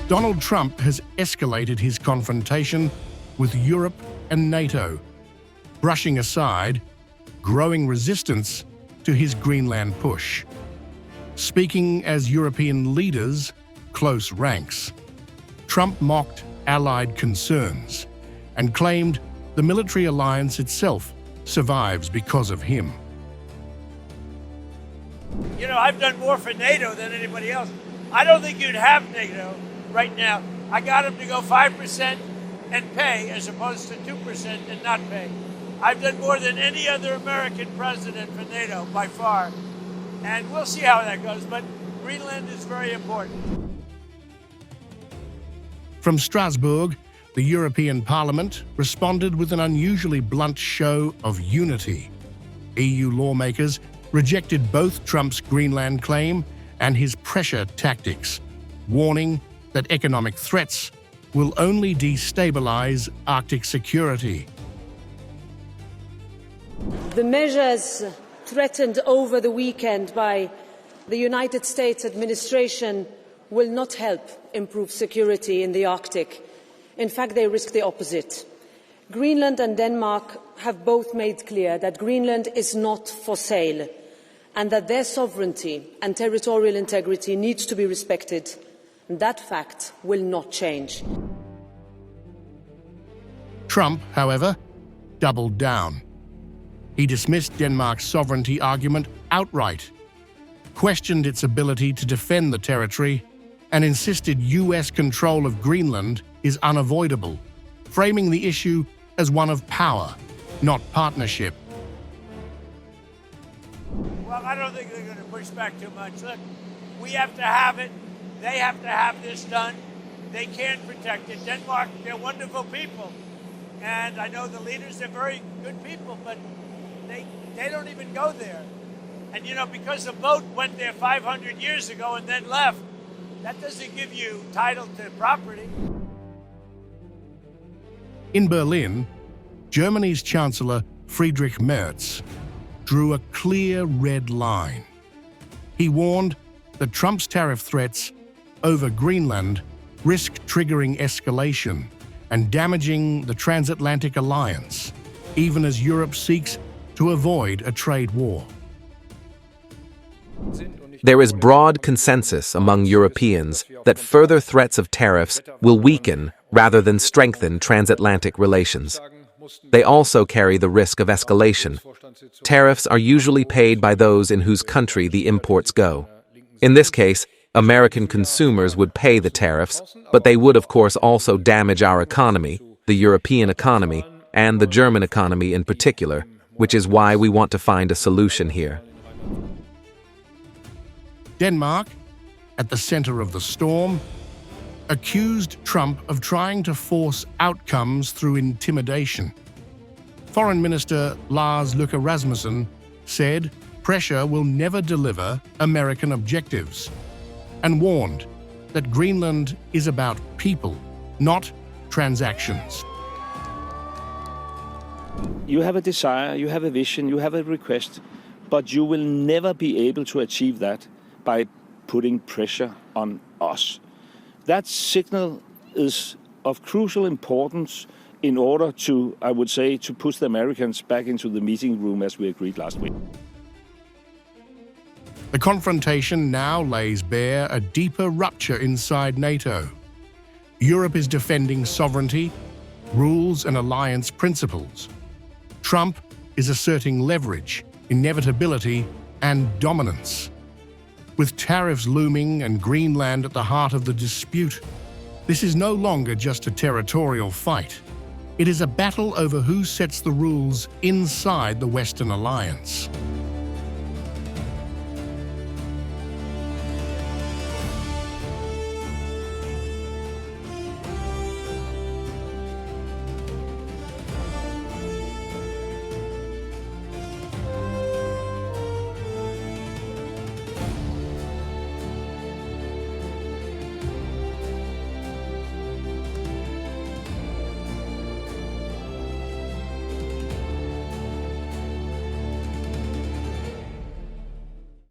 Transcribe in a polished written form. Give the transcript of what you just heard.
Donald Trump has escalated his confrontation with Europe and NATO, brushing aside growing resistance to his Greenland push. Speaking as European leaders' close ranks, Trump mocked Allied concerns and claimed the military alliance itself survives because of him. You know, I've done more for NATO than anybody else. I don't think you'd have NATO right now. I got them to go 5% and pay as opposed to 2% and not pay. I've done more than any other American president for NATO by far. And we'll see how that goes, but Greenland is very important. From Strasbourg, the European Parliament responded with an unusually blunt show of unity. EU lawmakers rejected both Trump's Greenland claim and his pressure tactics, warning that economic threats will only destabilize Arctic security. The measures threatened over the weekend by the United States administration will not help improve security in the Arctic. In fact, they risk the opposite. Greenland and Denmark have both made clear that Greenland is not for sale and that their sovereignty and territorial integrity needs to be respected. That fact will not change. Trump, however, doubled down. He dismissed Denmark's sovereignty argument outright, questioned its ability to defend the territory, and insisted US control of Greenland is unavoidable, framing the issue as one of power, not partnership. Well, I don't think they're going to push back too much. Look, we have to have it. They have to have this done. They can protect it. Denmark, they're wonderful people. And I know the leaders, they're very good people, but they don't even go there. And, you know, because the boat went there 500 years ago and then left, that doesn't give you title to property. In Berlin, Germany's Chancellor Friedrich Merz drew a clear red line. He warned that Trump's tariff threats over Greenland risk triggering escalation and damaging the transatlantic alliance, even as Europe seeks to avoid a trade war. There is broad consensus among Europeans that further threats of tariffs will weaken rather than strengthen transatlantic relations. They also carry the risk of escalation. Tariffs are usually paid by those in whose country the imports go. In this case, American consumers would pay the tariffs, but they would of course also damage our economy, the European economy, and the German economy in particular, which is why we want to find a solution here. Denmark, at the center of the storm, accused Trump of trying to force outcomes through intimidation. Foreign Minister Lars Løkke Rasmussen said pressure will never deliver American objectives, and warned that Greenland is about people, not transactions. You have a desire, you have a vision, you have a request, but you will never be able to achieve that by putting pressure on us. That signal is of crucial importance in order to, I would say, to push the Americans back into the meeting room as we agreed last week. The confrontation now lays bare a deeper rupture inside NATO. Europe is defending sovereignty, rules and alliance principles. Trump is asserting leverage, inevitability, and dominance. With tariffs looming and Greenland at the heart of the dispute, this is no longer just a territorial fight. It is a battle over who sets the rules inside the Western alliance.